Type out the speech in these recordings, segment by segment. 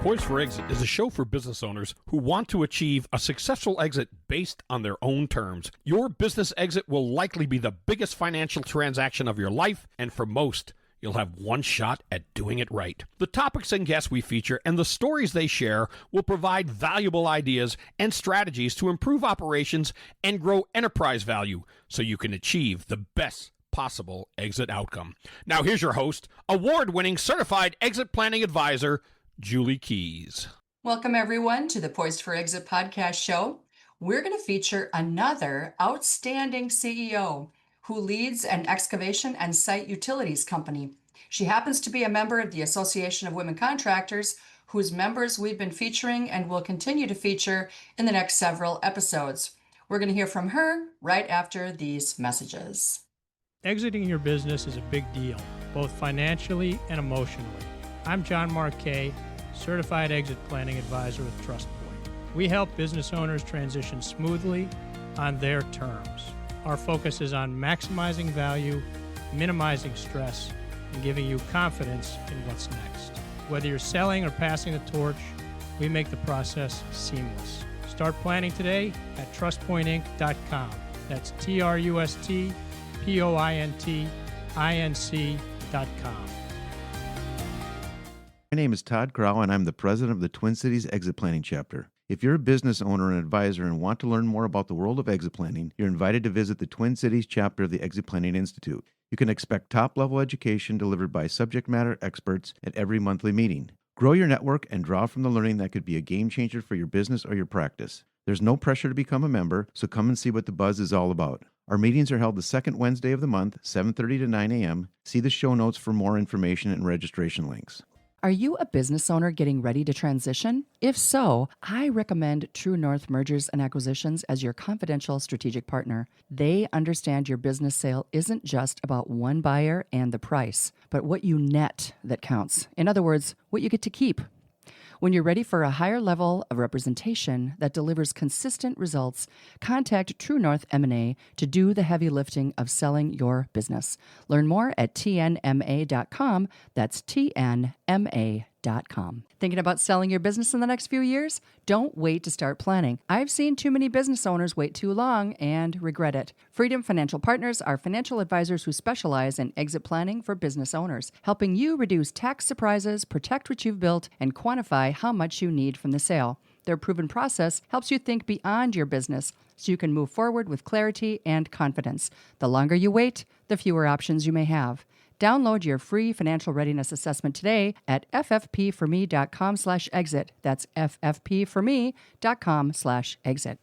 Poised for Exit is a show for business owners who want to achieve a successful exit based on their own terms. Your business exit will likely be the biggest financial transaction of your life, and for most, you'll have one shot at doing it right. The topics and guests we feature and the stories they share will provide valuable ideas and strategies to improve operations and grow enterprise value so you can achieve the best possible exit outcome. Now here's your host, award-winning certified exit planning advisor, Julie Keys. Welcome everyone to the Poised for Exit podcast show. We're going to feature another outstanding CEO who leads an excavation and site utilities company. She happens to be a member of the Association of Women Contractors, whose members we've been featuring and will continue to feature in the next several episodes. We're going to hear from her right after these messages. Exiting your business is a big deal, both financially and emotionally. I'm John Marquet, Certified Exit Planning Advisor with TrustPoint. We help business owners transition smoothly on their terms. Our focus is on maximizing value, minimizing stress, and giving you confidence in what's next. Whether you're selling or passing the torch, we make the process seamless. Start planning today at trustpointinc.com. That's trustpointinc.com. My name is Todd Crow, and I'm the president of the Twin Cities Exit Planning Chapter. If you're a business owner and advisor and want to learn more about the world of exit planning, you're invited to visit the Twin Cities chapter of the Exit Planning Institute. You can expect top-level education delivered by subject matter experts at every monthly meeting. Grow your network and draw from the learning that could be a game changer for your business or your practice. There's no pressure to become a member, so come and see what the buzz is all about. Our meetings are held the second Wednesday of the month, 7:30 to 9 a.m. See the show notes for more information and registration links. Are you a business owner getting ready to transition? If so, I recommend True North Mergers and Acquisitions as your confidential strategic partner. They understand your business sale isn't just about one buyer and the price, but what you net that counts. In other words, what you get to keep. When you're ready for a higher level of representation that delivers consistent results, contact True North M&A to do the heavy lifting of selling your business. Learn more at tnma.com. That's tnma.com. Thinking about selling your business in the next few years? Don't wait to start planning. I've seen too many business owners wait too long and regret it. Freedom Financial Partners are financial advisors who specialize in exit planning for business owners, helping you reduce tax surprises, protect what you've built, and quantify how much you need from the sale. Their proven process helps you think beyond your business so you can move forward with clarity and confidence. The longer you wait, the fewer options you may have. Download your free financial readiness assessment today at ffpforme.com/exit. That's ffpforme.com/exit.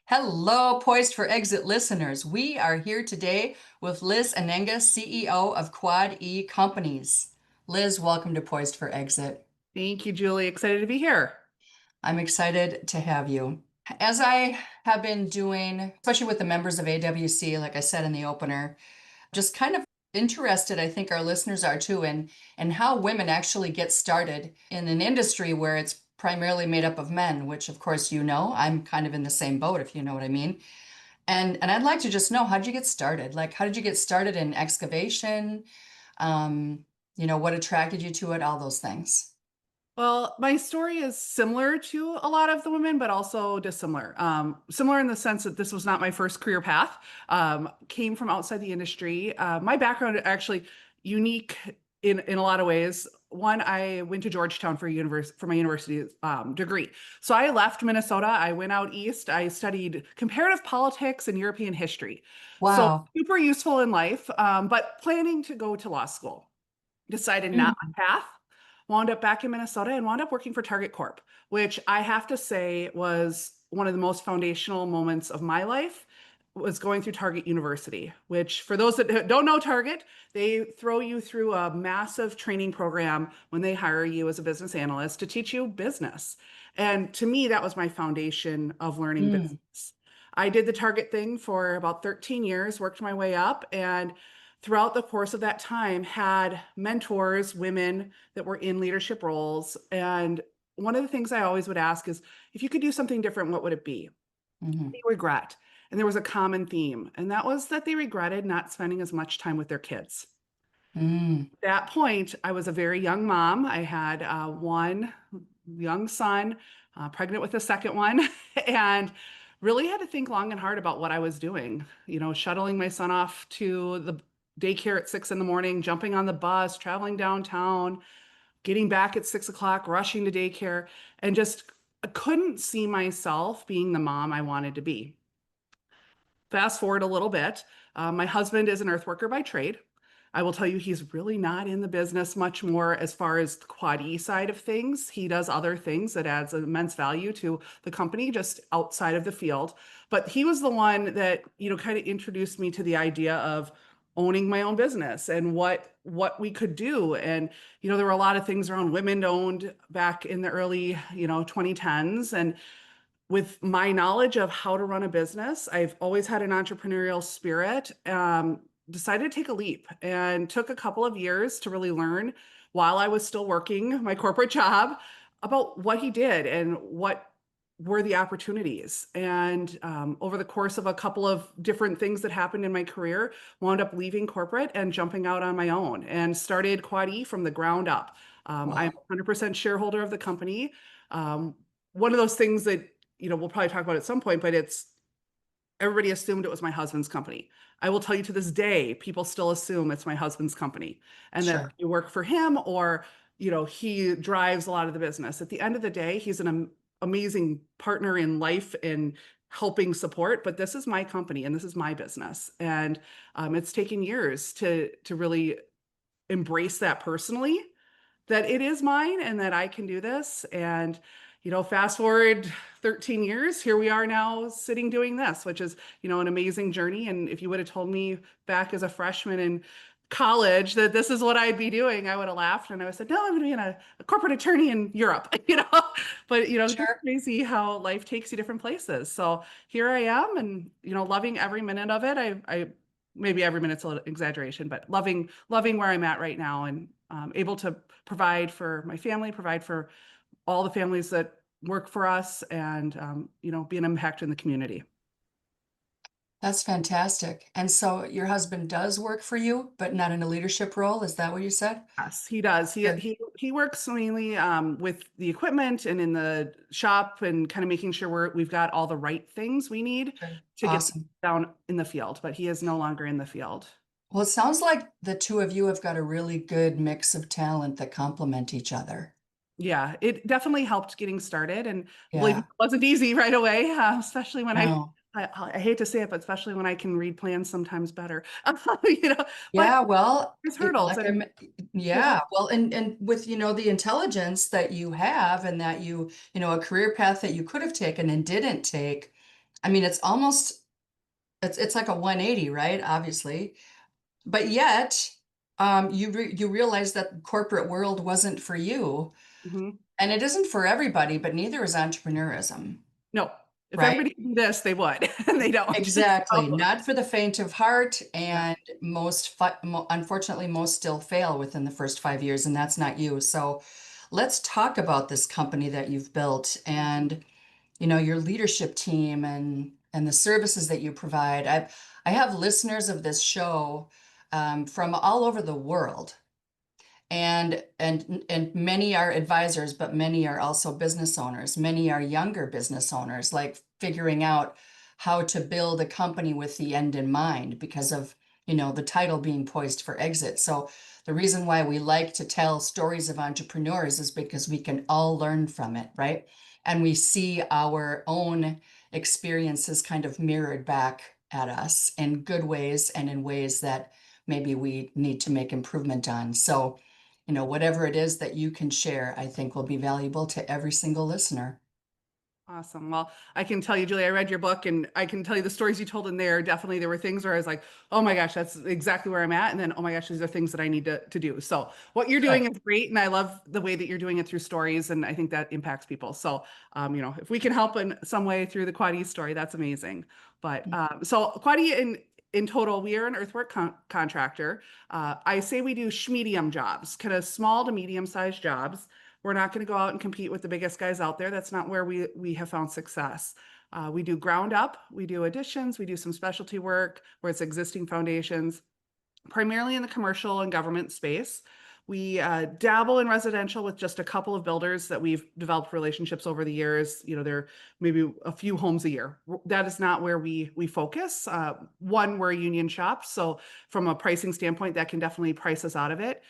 Hello, Poised for Exit listeners. We are here today with Liz Ennenga, CEO of Quad E Companies. Liz, welcome to Poised for Exit. Thank you, Julie. Excited to be here. I'm excited to have you. As I have been doing, especially with the members of AWC, like I said in the opener, just kind of interested, I think our listeners are too, in how women actually get started in an industry where it's primarily made up of men, which of course you know. I'm kind of in the same boat, if you know what I mean. And I'd like to just know, how did you get started? Like, how did you get started in excavation? What attracted you to it? All those things. Well, my story is similar to a lot of the women, but also dissimilar. Similar in the sense that this was not my first career path. Came from outside the industry. My background actually unique in a lot of ways. One, I went to Georgetown for my university degree. So I left Minnesota. I went out east. I studied comparative politics and European history. Wow. So super useful in life, but planning to go to law school. Decided not my path. Wound up back in Minnesota and wound up working for Target Corp, which I have to say was one of the most foundational moments of my life, was going through Target University, which for those that don't know Target, they throw you through a massive training program when they hire you as a business analyst to teach you business. And to me, that was my foundation of learning business. I did the Target thing for about 13 years, worked my way up, and throughout the course of that time had mentors, women that were in leadership roles. And one of the things I always would ask is, if you could do something different, what would it be? They regret. And there was a common theme, and that was that they regretted not spending as much time with their kids. Mm. At that point, I was a very young mom. I had one young son, pregnant with a second one, and really had to think long and hard about what I was doing. You know, shuttling my son off to the daycare at 6 in the morning, jumping on the bus, traveling downtown, getting back at 6 o'clock, rushing to daycare, and just I couldn't see myself being the mom I wanted to be. Fast forward a little bit. My husband is an earthworker by trade. I will tell you, he's really not in the business much more as far as the Quad E side of things. He does other things that adds immense value to the company just outside of the field. But he was the one that, you know, kind of introduced me to the idea of owning my own business and what we could do. And, you know, there were a lot of things around women owned back in the early, 2010s. And with my knowledge of how to run a business, I've always had an entrepreneurial spirit. Decided to take a leap and took a couple of years to really learn while I was still working my corporate job about what he did and what were the opportunities. And over the course of a couple of different things that happened in my career, wound up leaving corporate and jumping out on my own and started Quad E from the ground up. I'm Wow. 100% shareholder of the company. One of those things that we'll probably talk about at some point, but everybody assumed it was my husband's company. I will tell you to this day, people still assume it's my husband's company and that Sure. you work for him or, he drives a lot of the business. At the end of the day, he's an amazing partner in life and helping support, but this is my company and this is my business. And it's taken years to really embrace that personally, that it is mine and that I can do this. And, fast forward 13 years, here we are now sitting doing this, which is, an amazing journey. And if you would have told me back as a freshman in college that this is what I'd be doing, I would have laughed and I would have said, no, I'm going to be a corporate attorney in Europe, but, it's just Sure. crazy how life takes you different places. So here I am and, loving every minute of it. I maybe every minute's a little exaggeration, but loving where I'm at right now and able to provide for my family, provide for all the families that work for us and, be an impact in the community. That's fantastic. And so your husband does work for you, but not in a leadership role. Is that what you said? Yes, he does. Good. He works mainly with the equipment and in the shop and kind of making sure we've got all the right things we need Good. to Awesome. get down in the field, but he is no longer in the field. Well, it sounds like the two of you have got a really good mix of talent that complement each other. Yeah, it definitely helped getting started and believe Yeah. it wasn't easy right away, especially when No. I hate to say it, but especially when I can read plans sometimes better, but Yeah, well, there's hurdles and yeah, well, and with, the intelligence that you have and that a career path that you could have taken and didn't take. I mean, it's like a 180, right? Obviously. But yet, you realize that the corporate world wasn't for you, Mhm. and it isn't for everybody, but neither is entrepreneurism, No, if right? everybody did this, they would, and they don't. Exactly. So, Not for the faint of heart, yeah, and unfortunately, most still fail within the first 5 years, and that's not you. So let's talk about this company that you've built and, your leadership team and the services that you provide. I have listeners of this show from all over the world, and many are advisors, but many are also business owners. Many are younger business owners, like figuring out how to build a company with the end in mind because of, the title being poised for exit. So the reason why we like to tell stories of entrepreneurs is because we can all learn from it, right? And we see our own experiences kind of mirrored back at us in good ways and in ways that maybe we need to make improvement on. So, whatever it is that you can share, I think will be valuable to every single listener. awesome. Well, I can tell you, Julie, I read your book and I can tell you the stories you told in there. Definitely, there were things where I was like, oh my gosh, that's exactly where I'm at. And then, oh my gosh, these are things that I need to do. So what you're Good. doing is great. And I love the way that you're doing it through stories. And I think that impacts people. So, if we can help in some way through the Quad E story, that's amazing. But so Quad E in total, we are an earthwork contractor. I say we do medium jobs, kind of small to medium sized jobs. We're not going to go out and compete with the biggest guys out there. That's not where we have found success. We do ground up, we do additions, we do some specialty work where it's existing foundations. primarily in the commercial and government space. We dabble in residential with just a couple of builders that we've developed relationships over the years. There maybe a few homes a year. That is not where we focus. One, we're a union shop, so from a pricing standpoint, that can definitely price us out of it.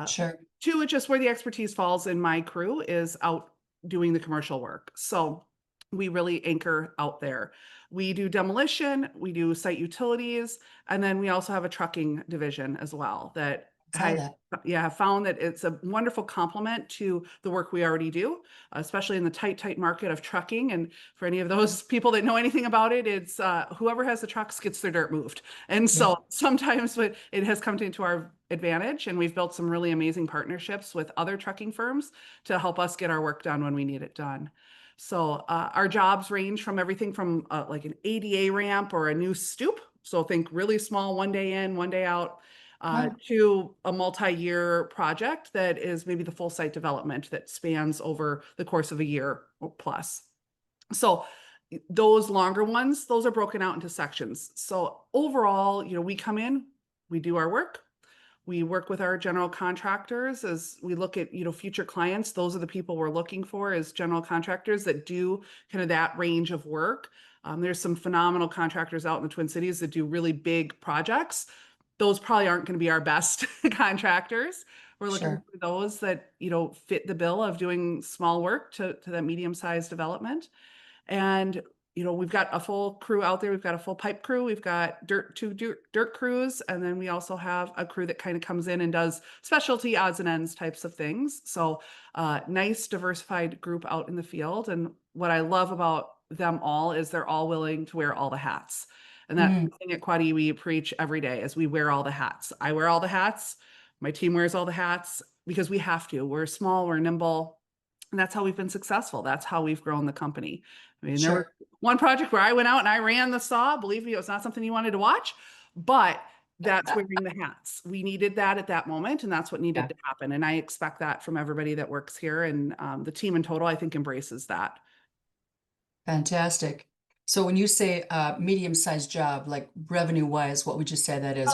Sure. Two, it's just where the expertise falls in my crew is out doing the commercial work. So we really anchor out there. We do demolition, we do site utilities, and then we also have a trucking division as well that Saw that. have found that it's a wonderful complement to the work we already do, especially in the tight market of trucking. And for any of those people that know anything about it, it's whoever has the trucks gets their dirt moved. And so sometimes it has come into our advantage, and we've built some really amazing partnerships with other trucking firms to help us get our work done when we need it done. So our jobs range from everything from like an ADA ramp or a new stoop. So think really small, one day in, one day out, to a multi-year project that is maybe the full site development that spans over the course of a year or plus. So those longer ones, those are broken out into sections. So overall, we come in, we do our work. We work with our general contractors as we look at, future clients. Those are the people we're looking for as general contractors that do kind of that range of work. There's some phenomenal contractors out in the Twin Cities that do really big projects. Those probably aren't going to be our best contractors. We're looking for those that, fit the bill of doing small work to that medium-sized development. And we've got a full crew out there. We've got a full pipe crew. We've got two dirt crews. And then we also have a crew that kind of comes in and does specialty odds and ends types of things. So nice diversified group out in the field. And what I love about them all is they're all willing to wear all the hats. And that's the thing at Quaddy we preach every day is we wear all the hats. I wear all the hats. My team wears all the hats because we have to. We're small, we're nimble. And that's how we've been successful. That's how we've grown the company. I mean, there was one project where I went out and I ran the saw. Believe me, it was not something you wanted to watch, but that's wearing the hats. We needed that at that moment, and that's what needed to happen. And I expect that from everybody that works here. And the team in total, I think, embraces that. Fantastic. So when you say medium-sized job, like revenue-wise, what would you say that is?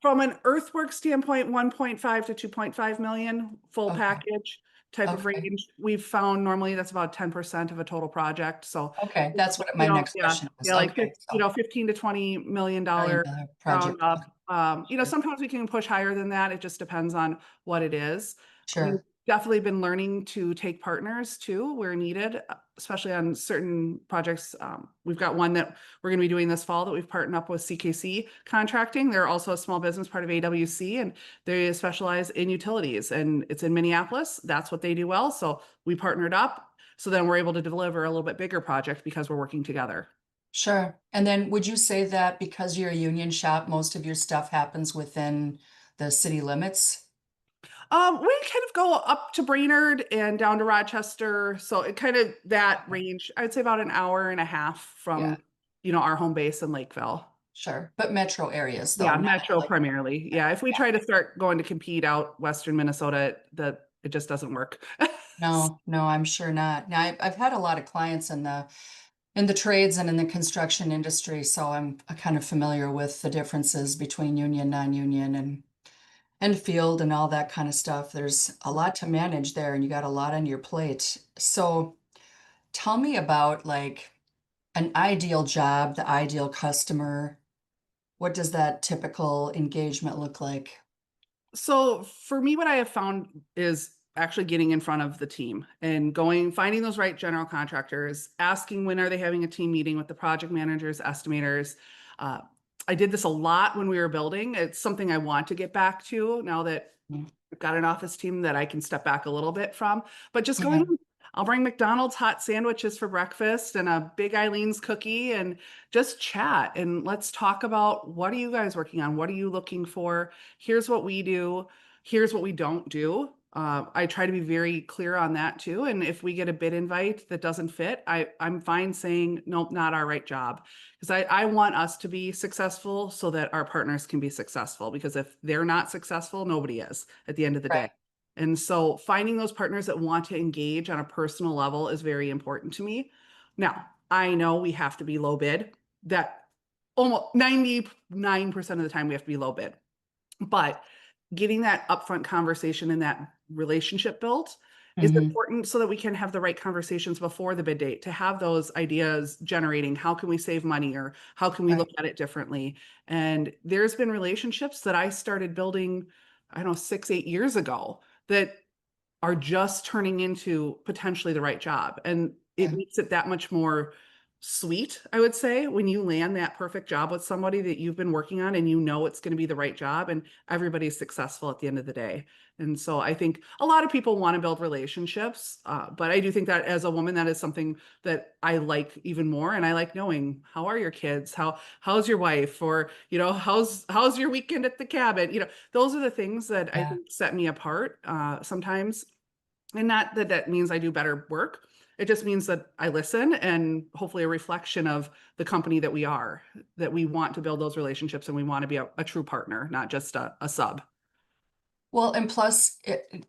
From an earthwork standpoint, 1.5 to 2.5 million full package type of range. We've found normally that's about 10% of a total project. So that's what my next question was. Yeah, like $15 to $20 million project. Sometimes we can push higher than that. It just depends on what it is. Sure. We've definitely been learning to take partners too where needed, especially on certain projects. We've got one that we're going to be doing this fall that we've partnered up with CKC Contracting. They're also a small business part of AWC, and they specialize in utilities, and it's in Minneapolis. That's what they do well. So we partnered up. So then we're able to deliver a little bit bigger project because we're working together. Sure. And then would you say that because you're a union shop, most of your stuff happens within the city limits? We kind of go up to Brainerd and down to Rochester. So it kind of that range, I'd say about an hour and a half from, our home base in Lakeville. Sure. But metro areas though. Yeah, metro primarily. Yeah. If we try to start going to compete out Western Minnesota, it just doesn't work. No, I'm sure not. Now I've had a lot of clients in the trades and in the construction industry. So I'm kind of familiar with the differences between union, non-union and field and all that kind of stuff. There's a lot to manage there and you got a lot on your plate. So tell me about like an ideal job, the ideal customer. What does that typical engagement look like? So for me, what I have found is actually getting in front of the team and finding those right general contractors, asking when are they having a team meeting with the project managers, estimators. I did this a lot when we were building. It's something I want to get back to now that I've got an office team that I can step back a little bit from. But just I'll bring McDonald's hot sandwiches for breakfast and a Big Eileen's cookie and just chat. And let's talk about what are you guys working on? What are you looking for? Here's what we do. Here's what we don't do. I try to be very clear on that too. And if we get a bid invite that doesn't fit, I'm fine saying, nope, not our right job. Because I want us to be successful so that our partners can be successful. Because if they're not successful, nobody is at the end of the day. And so finding those partners that want to engage on a personal level is very important to me. Now, I know we have to be low bid. That almost 99% of the time we have to be low bid. But getting that upfront conversation and that relationship built is Mhm. important so that we can have the right conversations before the bid date to have those ideas generating. How can we save money, or how can we Right. look at it differently? And there's been relationships that I started building, I don't know, 6, 8 years ago that are just turning into potentially the right job. And it Yeah. makes it that much more sweet, I would say, when you land that perfect job with somebody that you've been working on and you know it's going to be the right job and everybody's successful at the end of the day. And so I think a lot of people want to build relationships, but I do think that as a woman, that is something that I like even more. And I like knowing, how are your kids? How's your wife? Or, how's your weekend at the cabin? Those are the things that I Yeah. think set me apart sometimes. And not that that means I do better work. It just means that I listen, and hopefully a reflection of the company that we are, that we want to build those relationships and we want to be a true partner, not just a sub. Well, and plus,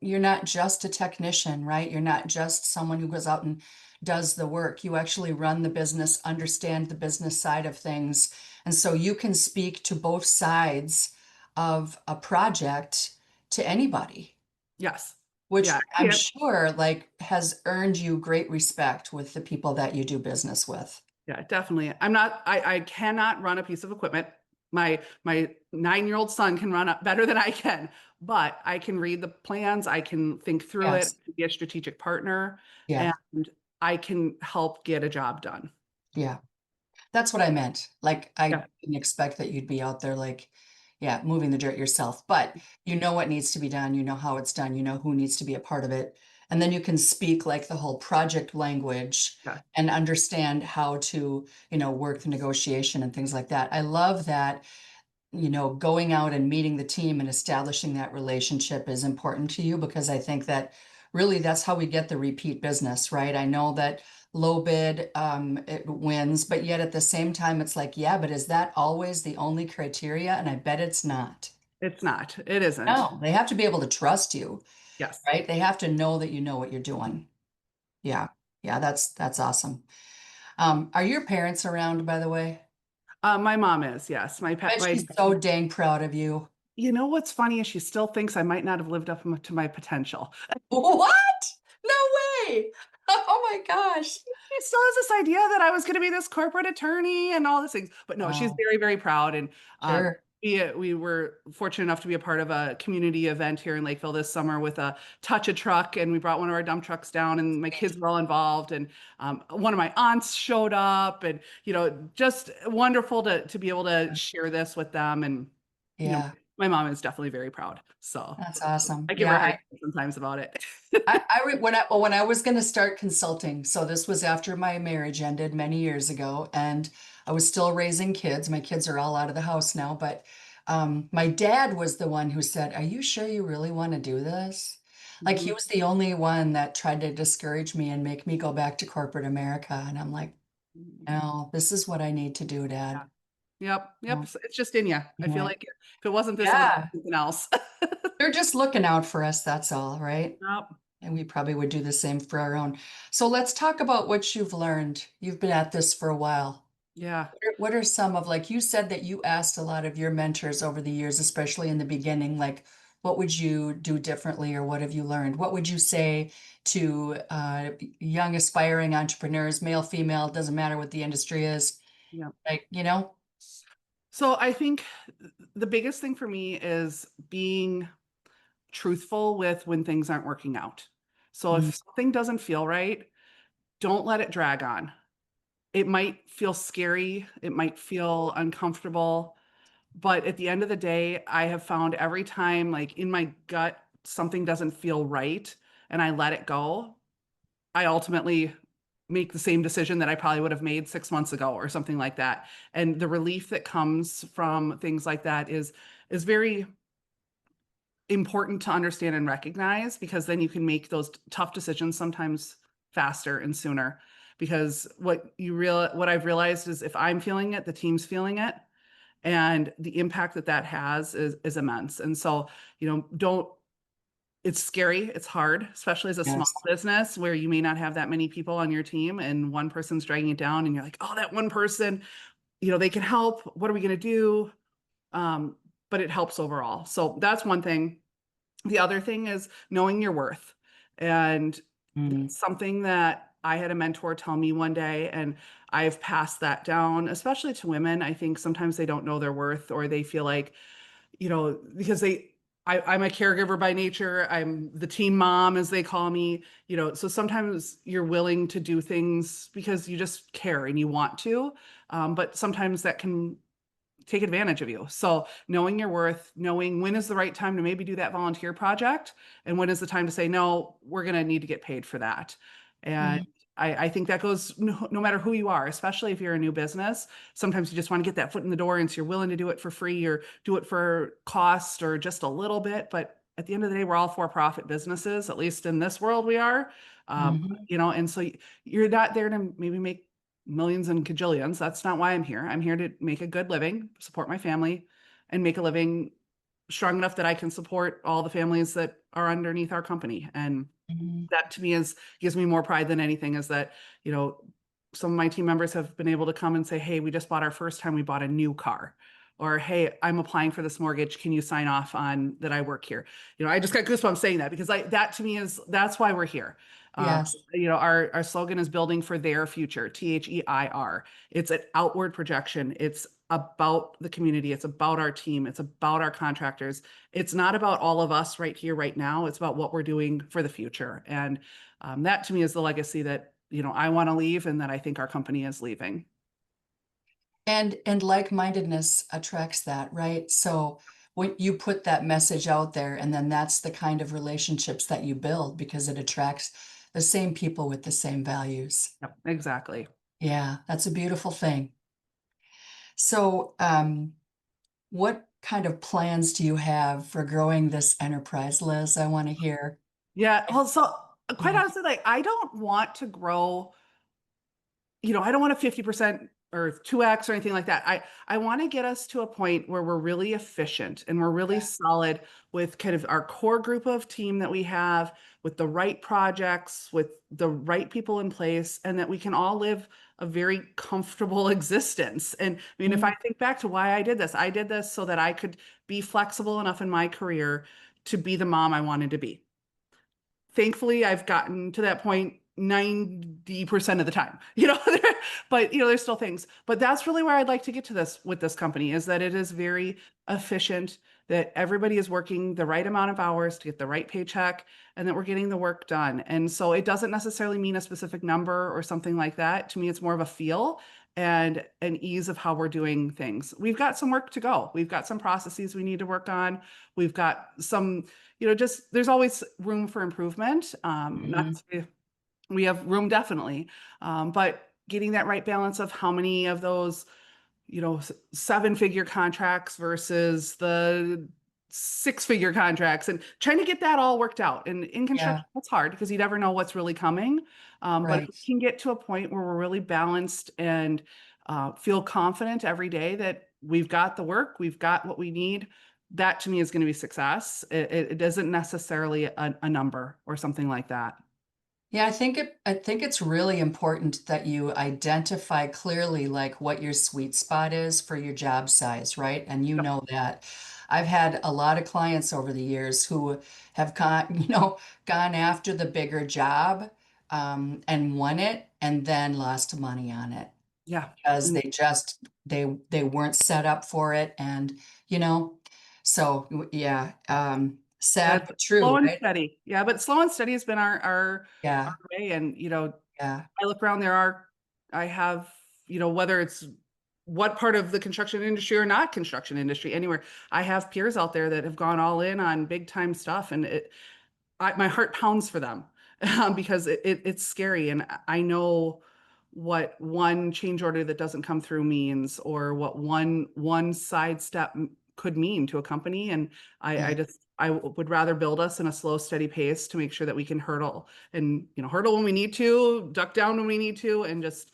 you're not just a technician, right? You're not just someone who goes out and does the work. You actually run the business, understand the business side of things. And so you can speak to both sides of a project to anybody, Yes. which Yeah. I'm Yeah. sure has earned you great respect with the people that you do business with. Yeah, definitely. I cannot run a piece of equipment. My 9-year-old son can run up better than I can, but I can read the plans, I can think through it, Yes. be a strategic partner, Yeah. and I can help get a job done. Yeah. That's what I meant. Like, I Yeah. didn't expect that you'd be out there, like, yeah, moving the dirt yourself, but you know what needs to be done, you know how it's done, you know who needs to be a part of it. And then you can speak like the whole project language Yeah. and understand how to, work the negotiation and things like that. I love that, going out and meeting the team and establishing that relationship is important to you, because I think that really that's how we get the repeat business, right? I know that low bid, it wins, but yet at the same time, it's like, yeah, but is that always the only criteria? And I bet it's not. It's not. It isn't. No, they have to be able to trust you, Yes. right? They have to know that you know what you're doing. Yeah. Yeah, that's awesome. Are your parents around, by the way? My mom is, yes. Bet she's so dang proud of you. You know what's funny is she still thinks I might not have lived up to my potential. What? No way. Oh my gosh. She still has this idea that I was going to be this corporate attorney and all these things. But no, she's Oh, very, very proud. And sure. we were fortunate enough to be a part of a community event here in Lakeville this summer with a touch a truck. And we brought one of our dump trucks down, and my kids were all involved. And one of my aunts showed up, and, just wonderful to be able to share this with them. And, Yeah, my mom is definitely very proud. So that's awesome. I give her a Yeah, hard time sometimes about it. when I was going to start consulting, so this was after my marriage ended many years ago, and I was still raising kids. My kids are all out of the house now, but my dad was the one who said, "Are you sure you really want to do this?" Like, he Mhm. was the only one that tried to discourage me and make me go back to corporate America, and I'm like, "No, this is what I need to do, Yeah. Dad." Yep. Yep. Well, It's just in you. I feel anyway, like if it wasn't this, it would yeah, be something else. they're just looking out for us. That's all, right? Yep. And we probably would do the same for our own. So let's talk about what you've learned. You've been at this for a while. Yeah. What are some of, like you said that you asked a lot of your mentors over the years, especially in the beginning, like what would you do differently, or what have you learned? What would you say to young aspiring entrepreneurs, male, female, doesn't matter what the industry is, Yeah. like, So I think the biggest thing for me is being truthful with when things aren't working out. So Mm, if something doesn't feel right, don't let it drag on. It might feel scary, it might feel uncomfortable, but at the end of the day, I have found every time, like in my gut, something doesn't feel right and I let it go, I ultimately make the same decision that I probably would have made 6 months ago or something like that. And the relief that comes from things like that is very important to understand and recognize, because then you can make those tough decisions sometimes faster and sooner. Because what I've realized is if I'm feeling it, the team's feeling it, and the impact that that has is immense. And so, don't it's scary, it's hard, especially as a small yes. business where you may not have that many people on your team and one person's dragging it down and you're like, oh, that one person, they can help. What are we going to do? but it helps overall. So that's one thing. The other thing is knowing your worth. And Mm. something that I had a mentor tell me one day, and I've passed that down, especially to women. I think sometimes they don't know their worth, or they feel like, because I'm a caregiver by nature. I'm the team mom, as they call me, so sometimes you're willing to do things because you just care and you want to. But sometimes that can take advantage of you. So knowing your worth, knowing when is the right time to maybe do that volunteer project, and when is the time to say, no, we're going to need to get paid for that. And Mm. I think that goes no matter who you are, especially if you're a new business. Sometimes you just want to get that foot in the door, and so you're willing to do it for free or do it for cost or just a little bit. But at the end of the day, we're all for-profit businesses, at least in this world we are. Mhm. And so you're not there to maybe make millions and cajillions. That's not why I'm here. I'm here to make a good living, support my family, and make a living strong enough that I can support all the families that are underneath our company. And Mhm. that to me gives me more pride than anything, is that, some of my team members have been able to come and say, hey, we just bought our first time we bought a new car. Or, hey, I'm applying for this mortgage. Can you sign off on that I work here? I just got goosebumps saying that, because that to me that's why we're here. Yes. Our slogan is building for their future, THEIR. It's an outward projection. It's about the community. It's about our team. It's about our contractors. It's not about all of us right here, right now. It's about what we're doing for the future. And that to me is the legacy that, I want to leave, and that I think our company is leaving. And like-mindedness attracts that, right? So when you put that message out there, and then that's the kind of relationships that you build, because it attracts the same people with the same values. Yep, exactly. Yeah, that's a beautiful thing. So, what kind of plans do you have for growing this enterprise, Liz? I want to hear. Yeah. Well, so quite Yeah. honestly, like, I don't want to grow, I don't want a 50% or 2x or anything like that. I want to get us to a point where we're really efficient and we're really solid with kind of our core group of team that we have, with the right projects, with the right people in place, and that we can all live a very comfortable existence. And I mean, if I think back to why I did this so that I could be flexible enough in my career to be the mom I wanted to be. Thankfully, I've gotten to that point 90% of the time, but there's still things. But that's really where I'd like to get to this with this company, is that it is very efficient, that everybody is working the right amount of hours to get the right paycheck, and that we're getting the work done. And so it doesn't necessarily mean a specific number or something like that. To me, it's more of a feel and an ease of how we're doing things. We've got some work to go. We've got some processes we need to work on. We've got some, just there's always room for improvement. Not Mhm. to, we have room, definitely, but getting that right balance of how many of those, 7-figure contracts versus the 6-figure contracts, and trying to get that all worked out. And in Yeah, construction, it's hard because you never know what's really coming. But if right. we can get to a point where we're really balanced and feel confident every day that we've got the work, we've got what we need, that to me is going to be success. It isn't necessarily a number or something like that. Yeah, I think it's really important that you identify clearly like what your sweet spot is for your job size, right? And you Yep. know that. I've had a lot of clients over the years who have gone after the bigger job, and won it, and then lost money on it Yeah. because And they weren't set up for it, and you know, so yeah, sad that's but true, slow and right? steady. Yeah, but slow and steady has been our Yeah, way. And, yeah, I look around, I have, whether it's what part of the construction industry or not construction industry, anywhere, I have peers out there that have gone all in on big time stuff. And my heart pounds for them, because it's scary. And I know what one change order that doesn't come through means, or what one sidestep could mean to a company. And yeah. I would rather build us in a slow, steady pace to make sure that we can hurdle, and hurdle when we need to, duck down when we need to, and just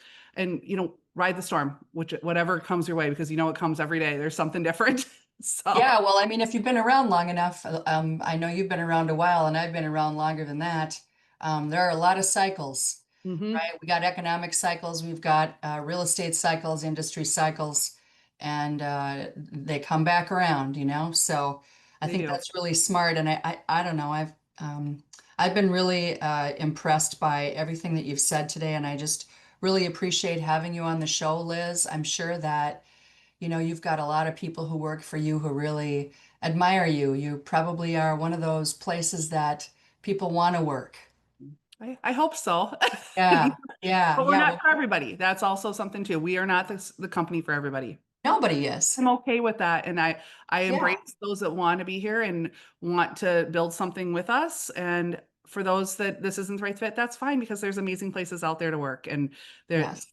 ride the storm, whatever comes your way, because it comes every day. There's something different. So. Yeah, well, I mean, if you've been around long enough, I know you've been around a while, and I've been around longer than that. There are a lot of cycles, Mhm. right? We got economic cycles, we've got real estate cycles, industry cycles, and they come back around, you know? So I They think do. that's really smart. And I don't know, I've been really impressed by everything that you've said today, and I just really appreciate having you on the show, Liz. I'm sure that, you know, you've got a lot of people who work for you who really admire you. You probably are one of those places that people want to work. I hope so. Yeah, yeah, But we're yeah. not Well, for everybody. That's also something too. We are not the company for everybody. nobody is. I'm okay with that. And I Yeah, embrace those that want to be here and want to build something with us. And for those that this isn't the right fit, that's fine, because there's amazing places out there to work. And there, yes.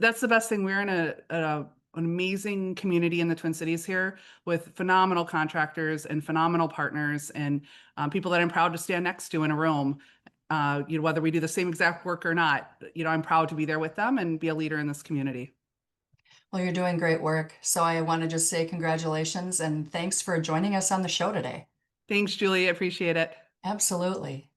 that's the best thing. We're in an amazing community in the Twin Cities here with phenomenal contractors and phenomenal partners and people that I'm proud to stand next to in a room. Whether we do the same exact work or not, I'm proud to be there with them and be a leader in this community. Well, you're doing great work. So I want to just say congratulations and thanks for joining us on the show today. Thanks, Julie. I appreciate it. Absolutely.